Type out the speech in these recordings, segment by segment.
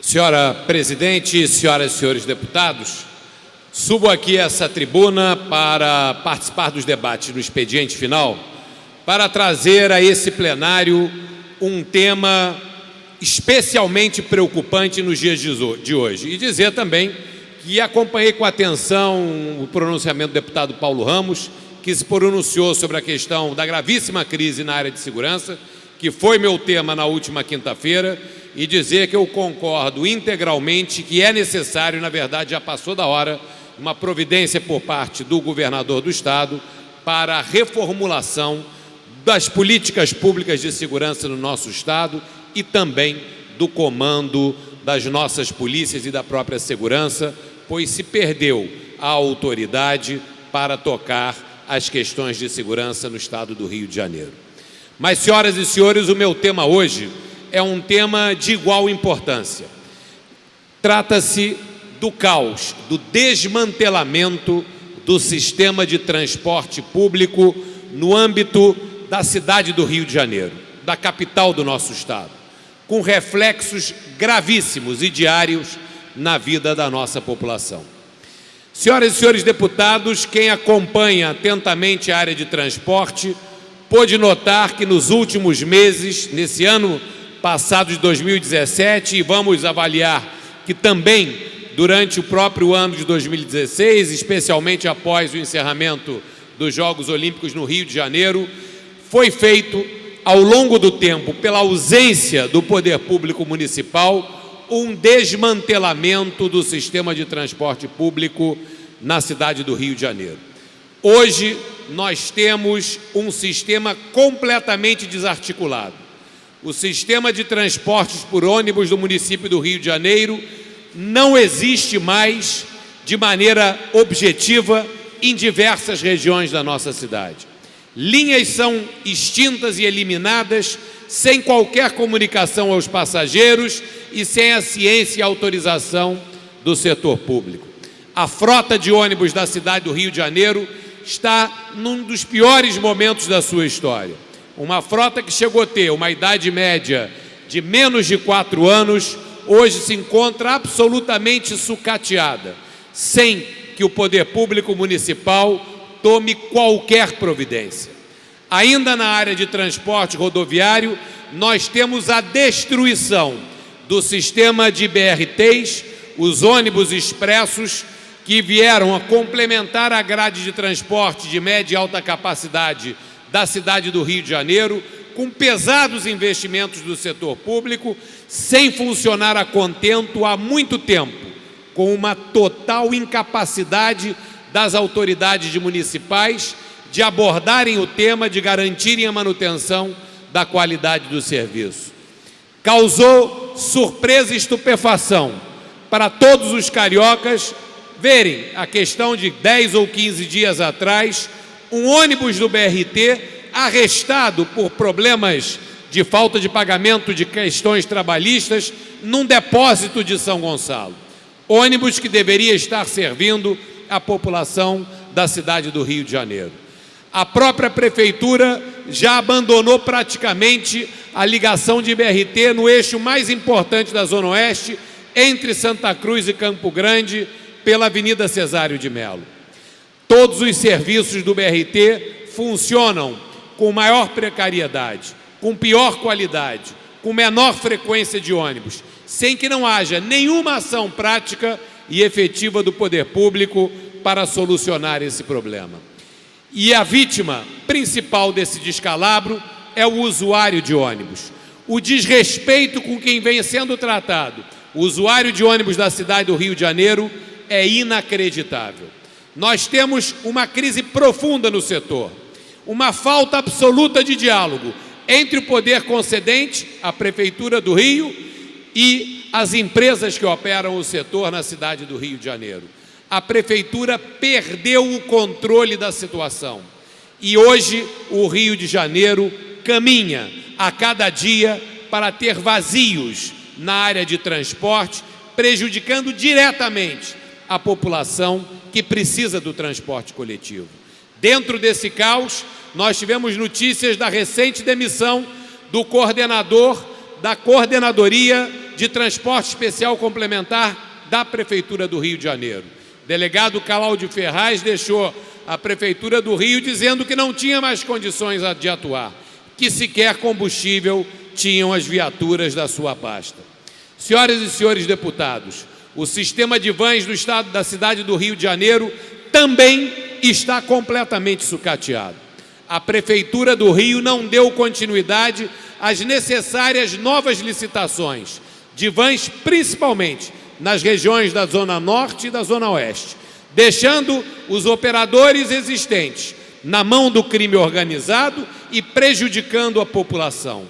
Senhora Presidente, senhoras e senhores deputados, subo aqui a essa tribuna para participar dos debates no expediente final, para trazer a esse plenário um tema especialmente preocupante nos dias de hoje. E dizer também que acompanhei com atenção o pronunciamento do deputado Paulo Ramos, que se pronunciou sobre a questão da gravíssima crise na área de segurança, que foi meu tema na última quinta-feira, e dizer que eu concordo integralmente que é necessário, na verdade já passou da hora, uma providência por parte do governador do Estado para a reformulação das políticas públicas de segurança no nosso Estado e também do comando das nossas polícias e da própria segurança, pois se perdeu a autoridade para tocar as questões de segurança no Estado do Rio de Janeiro. Mas, senhoras e senhores, o meu tema hoje é um tema de igual importância. Trata-se do caos, do desmantelamento do sistema de transporte público no âmbito da cidade do Rio de Janeiro, da capital do nosso Estado, com reflexos gravíssimos e diários na vida da nossa população. Senhoras e senhores deputados, quem acompanha atentamente a área de transporte pôde notar que nos últimos meses, nesse ano passado de 2017, e vamos avaliar que também durante o próprio ano de 2016, especialmente após o encerramento dos Jogos Olímpicos no Rio de Janeiro, foi feito ao longo do tempo, pela ausência do poder público municipal, um desmantelamento do sistema de transporte público na cidade do Rio de Janeiro. Hoje, nós temos um sistema completamente desarticulado. O sistema de transportes por ônibus do município do Rio de Janeiro não existe mais de maneira objetiva em diversas regiões da nossa cidade. Linhas são extintas e eliminadas sem qualquer comunicação aos passageiros e sem a ciência e autorização do setor público. A frota de ônibus da cidade do Rio de Janeiro está num dos piores momentos da sua história. Uma frota que chegou a ter uma idade média de menos de 4 anos, hoje se encontra absolutamente sucateada, sem que o poder público municipal tome qualquer providência. Ainda na área de transporte rodoviário, nós temos a destruição do sistema de BRTs, os ônibus expressos, que vieram a complementar a grade de transporte de média e alta capacidade da cidade do Rio de Janeiro, com pesados investimentos do setor público, sem funcionar a contento há muito tempo, com uma total incapacidade das autoridades municipais de abordarem o tema, de garantirem a manutenção da qualidade do serviço. Causou surpresa e estupefação para todos os cariocas verem a questão de 10 ou 15 dias atrás, um ônibus do BRT arrestado por problemas de falta de pagamento de questões trabalhistas num depósito de São Gonçalo. Ônibus que deveria estar servindo a população da cidade do Rio de Janeiro. A própria prefeitura já abandonou praticamente a ligação de BRT no eixo mais importante da Zona Oeste, entre Santa Cruz e Campo Grande, pela Avenida Cesário de Melo. Todos os serviços do BRT funcionam com maior precariedade, com pior qualidade, com menor frequência de ônibus, sem que não haja nenhuma ação prática e efetiva do poder público para solucionar esse problema. E a vítima principal desse descalabro é o usuário de ônibus. O desrespeito com quem vem sendo tratado, o usuário de ônibus da cidade do Rio de Janeiro, é inacreditável. Nós temos uma crise profunda no setor, uma falta absoluta de diálogo entre o poder concedente, a Prefeitura do Rio, e as empresas que operam o setor na cidade do Rio de Janeiro. A Prefeitura perdeu o controle da situação e hoje o Rio de Janeiro caminha a cada dia para ter vazios na área de transporte, prejudicando diretamente a população que precisa do transporte coletivo. Dentro desse caos, nós tivemos notícias da recente demissão do coordenador da Coordenadoria de Transporte Especial Complementar da Prefeitura do Rio de Janeiro. O delegado Cláudio Ferraz deixou a Prefeitura do Rio dizendo que não tinha mais condições de atuar, que sequer combustível tinham as viaturas da sua pasta. Senhoras e senhores deputados, o sistema de vans do estado da cidade do Rio de Janeiro também está completamente sucateado. A Prefeitura do Rio não deu continuidade às necessárias novas licitações de vans, principalmente nas regiões da Zona Norte e da Zona Oeste, deixando os operadores existentes na mão do crime organizado e prejudicando a população.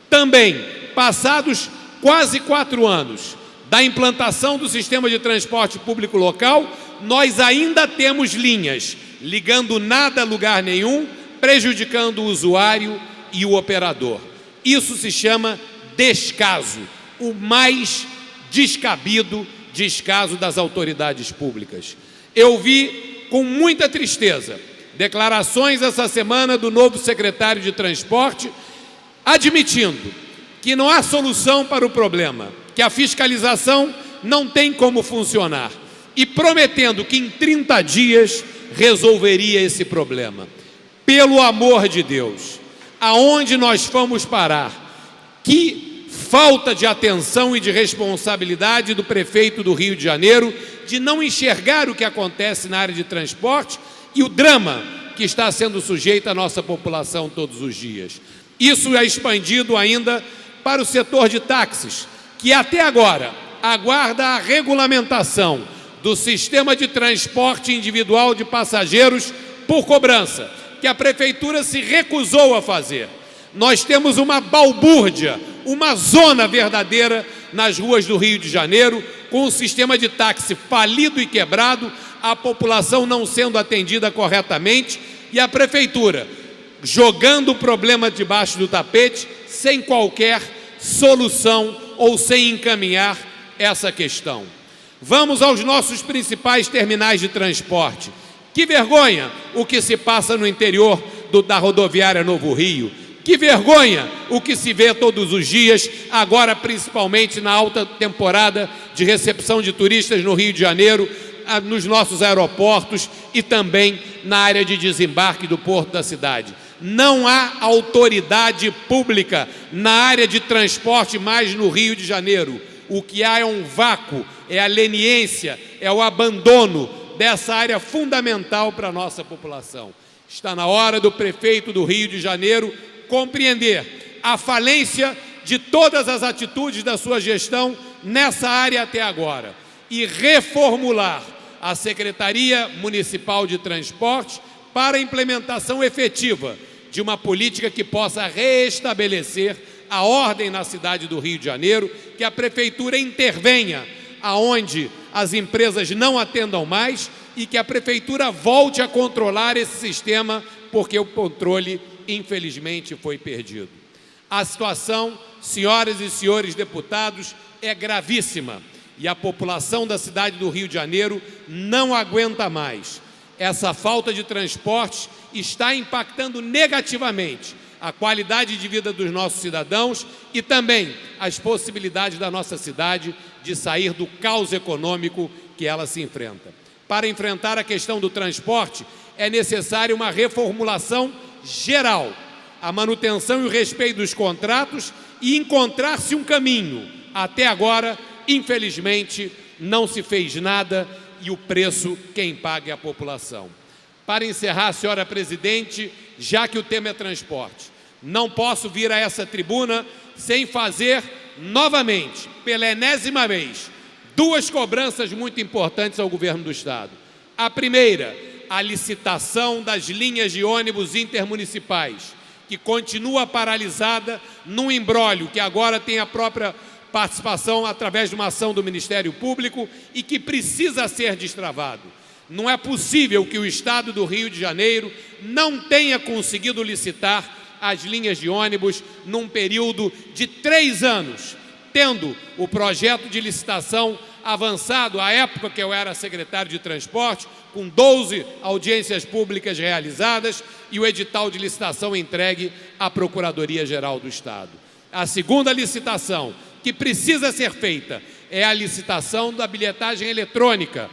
Também, passados quase 4 anos da implantação do sistema de transporte público local, nós ainda temos linhas ligando nada a lugar nenhum, prejudicando o usuário e o operador. Isso se chama descaso, o mais descabido descaso das autoridades públicas. Eu vi com muita tristeza declarações essa semana do novo secretário de Transporte admitindo que não há solução para o problema, que a fiscalização não tem como funcionar e prometendo que em 30 dias resolveria esse problema. Pelo amor de Deus, aonde nós fomos parar? Que falta de atenção e de responsabilidade do prefeito do Rio de Janeiro de não enxergar o que acontece na área de transporte e o drama que está sendo sujeito à nossa população todos os dias. Isso é expandido ainda para o setor de táxis, que até agora aguarda a regulamentação do sistema de transporte individual de passageiros por cobrança, que a Prefeitura se recusou a fazer. Nós temos uma balbúrdia, uma zona verdadeira nas ruas do Rio de Janeiro, com o sistema de táxi falido e quebrado, a população não sendo atendida corretamente e a Prefeitura jogando o problema debaixo do tapete sem qualquer solução ou sem encaminhar essa questão. Vamos aos nossos principais terminais de transporte. Que vergonha o que se passa no interior da rodoviária Novo Rio. Que vergonha o que se vê todos os dias, agora principalmente na alta temporada de recepção de turistas no Rio de Janeiro, nos nossos aeroportos e também na área de desembarque do porto da cidade. Não há autoridade pública na área de transporte mais no Rio de Janeiro. O que há é um vácuo, é a leniência, é o abandono dessa área fundamental para a nossa população. Está na hora do prefeito do Rio de Janeiro compreender a falência de todas as atitudes da sua gestão nessa área até agora e reformular a Secretaria Municipal de Transporte para a implementação efetiva de uma política que possa restabelecer a ordem na cidade do Rio de Janeiro, que a Prefeitura intervenha aonde as empresas não atendam mais e que a Prefeitura volte a controlar esse sistema, porque o controle, infelizmente, foi perdido. A situação, senhoras e senhores deputados, é gravíssima e a população da cidade do Rio de Janeiro não aguenta mais. Essa falta de transporte está impactando negativamente a qualidade de vida dos nossos cidadãos e também as possibilidades da nossa cidade de sair do caos econômico que ela se enfrenta. Para enfrentar a questão do transporte, é necessária uma reformulação geral, a manutenção e o respeito dos contratos e encontrar-se um caminho. Até agora, infelizmente, não se fez nada e o preço quem paga é a população. Para encerrar, senhora presidente, já que o tema é transporte, não posso vir a essa tribuna sem fazer novamente, pela enésima vez, 2 cobranças muito importantes ao governo do Estado. A primeira, a licitação das linhas de ônibus intermunicipais, que continua paralisada num imbróglio que agora tem a própria participação através de uma ação do Ministério Público e que precisa ser destravado. Não é possível que o Estado do Rio de Janeiro não tenha conseguido licitar as linhas de ônibus num período de 3 anos, tendo o projeto de licitação avançado à época que eu era secretário de Transporte, com 12 audiências públicas realizadas e o edital de licitação entregue à Procuradoria-Geral do Estado. A segunda licitação, que precisa ser feita é a licitação da bilhetagem eletrônica,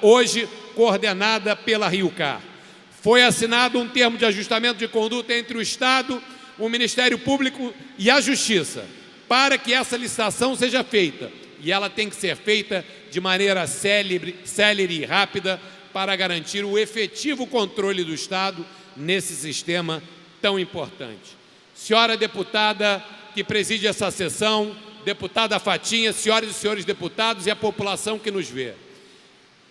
hoje coordenada pela RioCar. Foi assinado um termo de ajustamento de conduta entre o Estado, o Ministério Público e a Justiça, para que essa licitação seja feita. E ela tem que ser feita de maneira célere e rápida para garantir o efetivo controle do Estado nesse sistema tão importante. Senhora deputada que preside essa sessão, deputada Fatinha, senhoras e senhores deputados e a população que nos vê.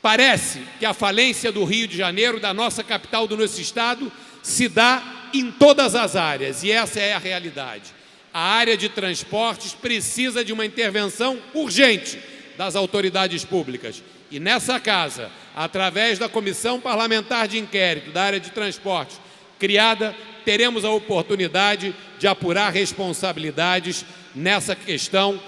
Parece que a falência do Rio de Janeiro, da nossa capital, do nosso estado, se dá em todas as áreas, e essa é a realidade. A área de transportes precisa de uma intervenção urgente das autoridades públicas. E nessa casa, através da Comissão Parlamentar de Inquérito da área de transportes criada, teremos a oportunidade de apurar responsabilidades nessa questão.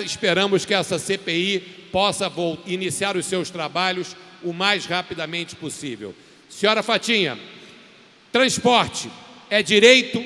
Esperamos que essa CPI possa iniciar os seus trabalhos o mais rapidamente possível. Senhora Fatinha, transporte é direito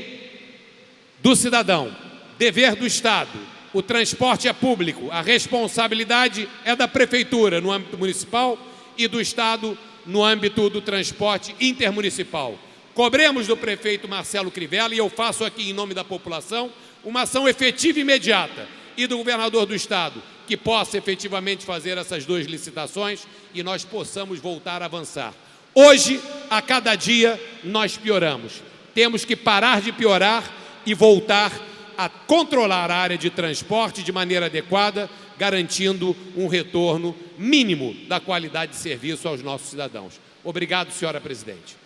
do cidadão, dever do Estado. O transporte é público, a responsabilidade é da Prefeitura no âmbito municipal e do Estado no âmbito do transporte intermunicipal. Cobremos do prefeito Marcelo Crivella, e eu faço aqui em nome da população, uma ação efetiva e imediata, e do governador do Estado, que possa efetivamente fazer essas duas licitações e nós possamos voltar a avançar. Hoje, a cada dia, nós pioramos. Temos que parar de piorar e voltar a controlar a área de transporte de maneira adequada, garantindo um retorno mínimo da qualidade de serviço aos nossos cidadãos. Obrigado, senhora presidente.